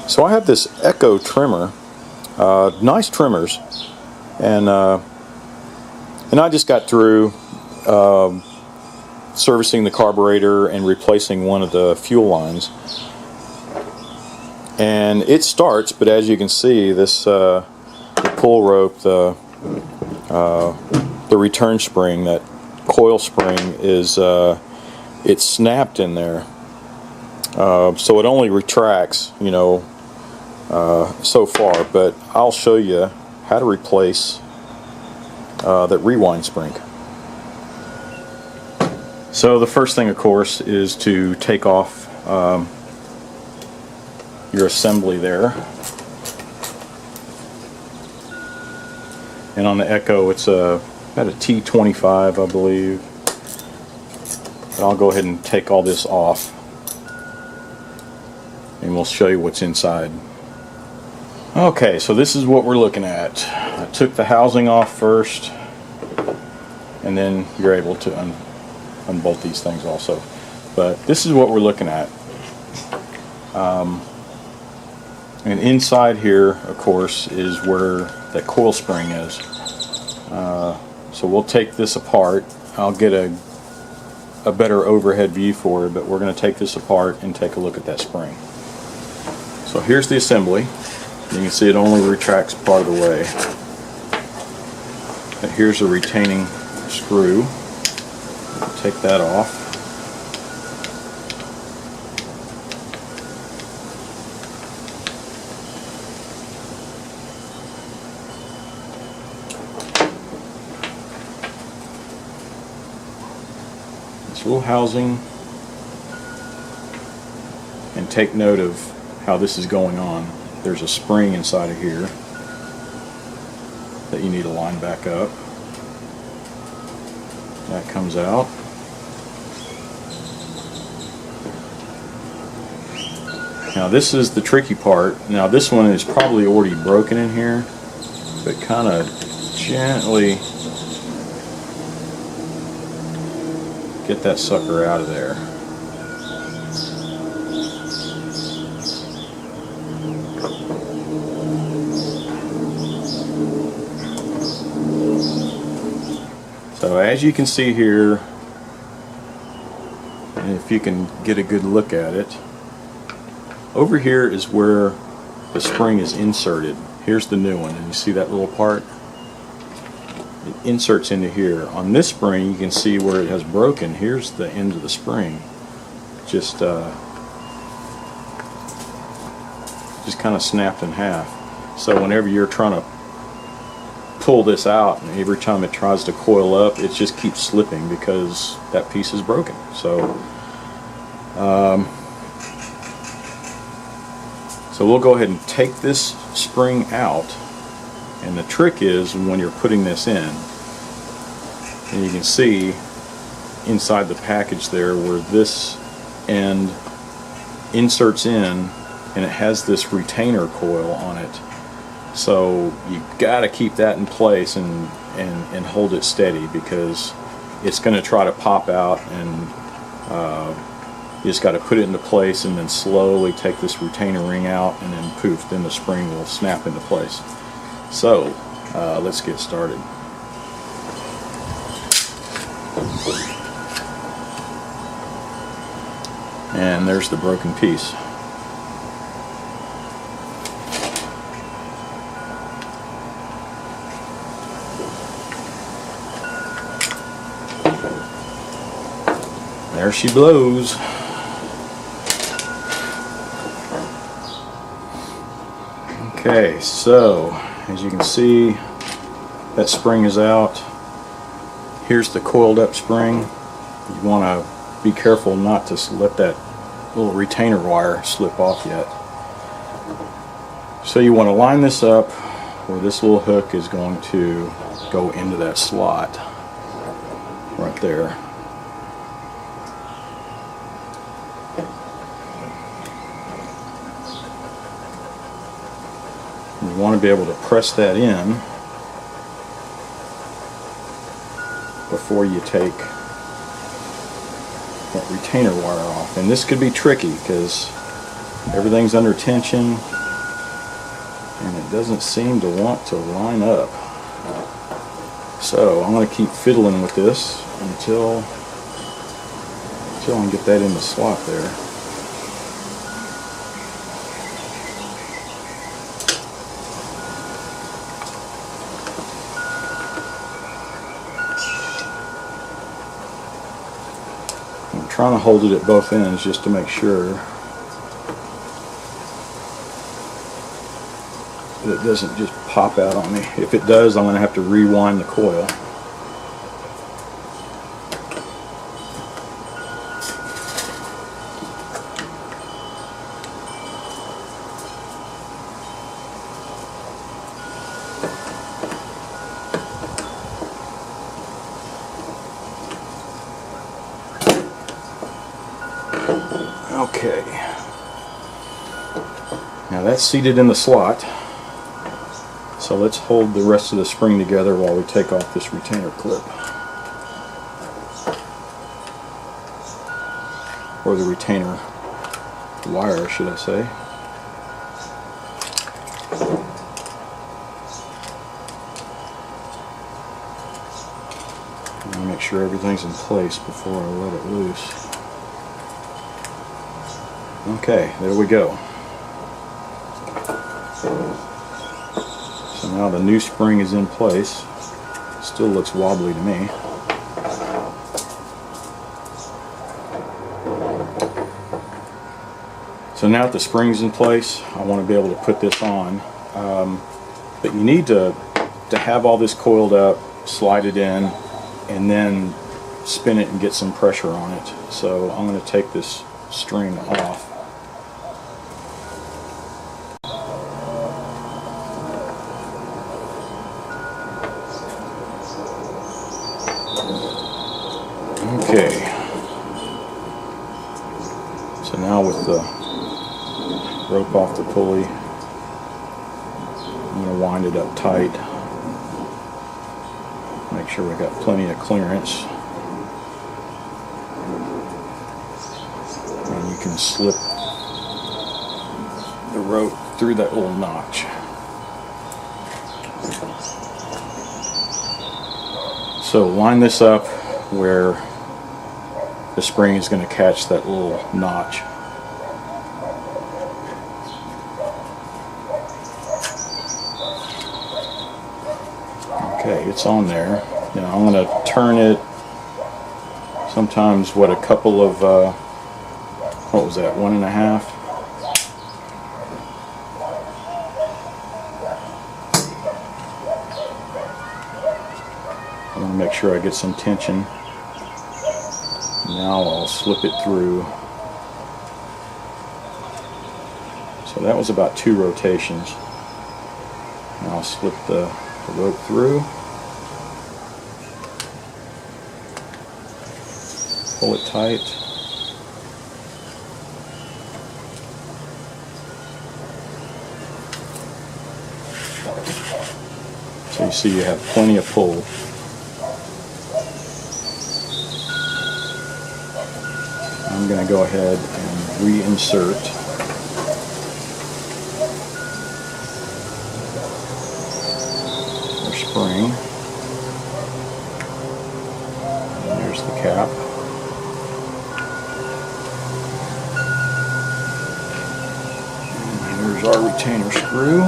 So I have this Echo trimmer, nice trimmers, and I just got through servicing the carburetor and replacing one of the fuel lines, and it starts, but as you can see, this the pull rope, the return spring, that coil spring is it's snapped in there, so it only retracts, you know, so far, but I'll show you how to replace that rewind spring. So the first thing, of course, is to take off your assembly there, and on the Echo it's about a T25, I believe. But I'll go ahead and take all this off and we'll show you what's inside. Okay, so this is what we're looking at. I took the housing off first, and then you're able to unbolt these things also. But this is what we're looking at. And inside here, of course, is where that coil spring is. So we'll take this apart. I'll get a better overhead view for it, but we're going to take this apart and take a look at that spring. So here's the assembly. You can see it only retracts part of the way. And here's a retaining screw. Take that off. This little housing, and take note of how this is going on. There's a spring inside of here that you need to line back up. That comes out. Now this is the tricky part. Now this one is probably already broken in here, but kind of gently get that sucker out of there. So as you can see here, and if you can get a good look at it, over here is where the spring is inserted. Here's the new one, and you see that little part? It inserts into here. On this spring, you can see where it has broken. Here's the end of the spring. Just kind of snapped in half. So whenever you're trying to pull this out, and every time it tries to coil up, it just keeps slipping because that piece is broken. So so we'll go ahead and take this spring out, and the trick is when you're putting this in, and you can see inside the package there where this end inserts in, and it has this retainer coil on it. So you got to keep that in place and hold it steady, because it's going to try to pop out, and you just got to put it into place and then slowly take this retainer ring out, and then poof, then the spring will snap into place. So let's get started. And there's the broken piece. There she blows. Okay, so as you can see, that spring is out. Here's the coiled up spring. You want to be careful not to let that little retainer wire slip off yet. So you want to line this up where this little hook is going to go into that slot right there. You want to be able to press that in before you take that retainer wire off. And this could be tricky because everything's under tension. and it doesn't seem to want to line up. So I'm going to keep fiddling with this until I can get that in the slot there. I'm trying to hold it at both ends just to make sure that it doesn't just pop out on me. If it does, I'm going to have to rewind the coil. Okay, now that's seated in the slot, so let's hold the rest of the spring together while we take off this retainer clip, or the retainer wire, should I say. I'm going to make sure everything's in place before I let it loose. Okay, there we go. So now the new spring is in place. Still looks wobbly to me. So now that the spring's in place, I want to be able to put this on. But you need to have all this coiled up, slide it in, and then spin it and get some pressure on it. So I'm going to take this string off. Okay, so now with the rope off the pulley, I'm going to wind it up tight, make sure we got plenty of clearance, and you can slip the rope through that little notch. So line this up where the spring is going to catch that little notch. Okay, it's on there. Now I'm going to turn it sometimes, what, a couple of, what was that, 1.5? I want to make sure I get some tension. Now I'll slip it through. So that was about 2 rotations. Now I'll slip the rope through. Pull it tight. So you see you have plenty of pull. I'm going to go ahead and reinsert our spring. And there's the cap. And there's our retainer screw.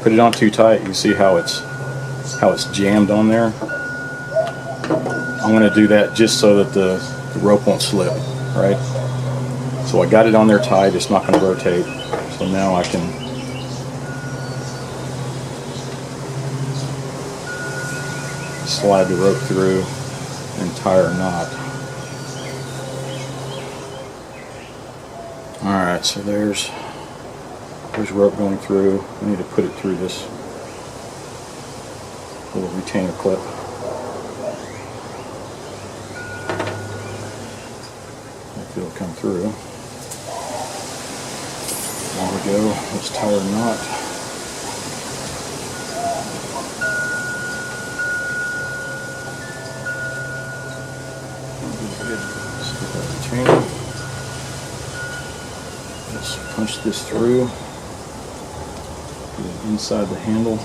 Put it on too tight, you see how it's jammed on there. I'm going to do that just so that the rope won't slip, right? So I got it on there tight, it's not going to rotate. So now I can slide the rope through and tie our knot. Alright, so there's rope going through. I need to put it through this little retainer clip. Hopefully it'll come through. There we go. Let's tie our knot. Just punch this through, get it inside the handle.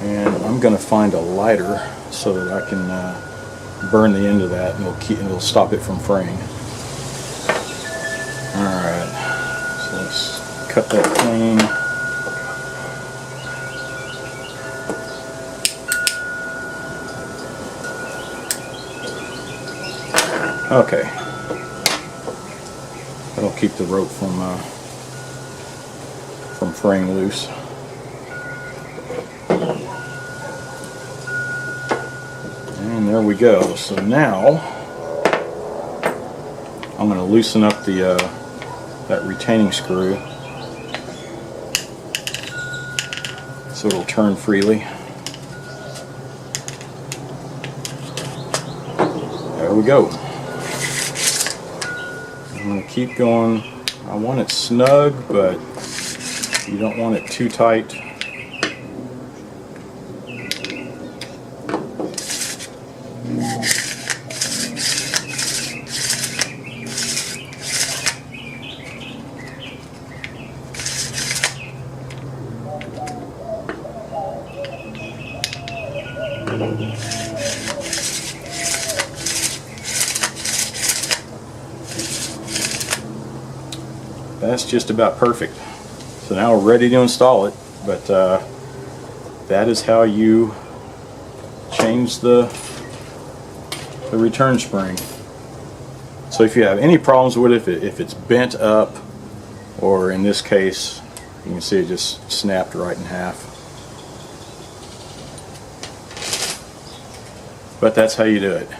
And I'm going to find a lighter so that I can burn the end of that, and it'll stop it from fraying. Alright, so let's cut that clean. Okay, that'll keep the rope from fraying loose. And there we go. So now I'm going to loosen up that retaining screw so it'll turn freely. There we go. I'm going to keep going. I want it snug, but you don't want it too tight. That's just about perfect. So now we're ready to install it, but that is how you change the return spring. So if you have any problems with it, if it's bent up, or in this case you can see it just snapped right in half, but that's how you do it.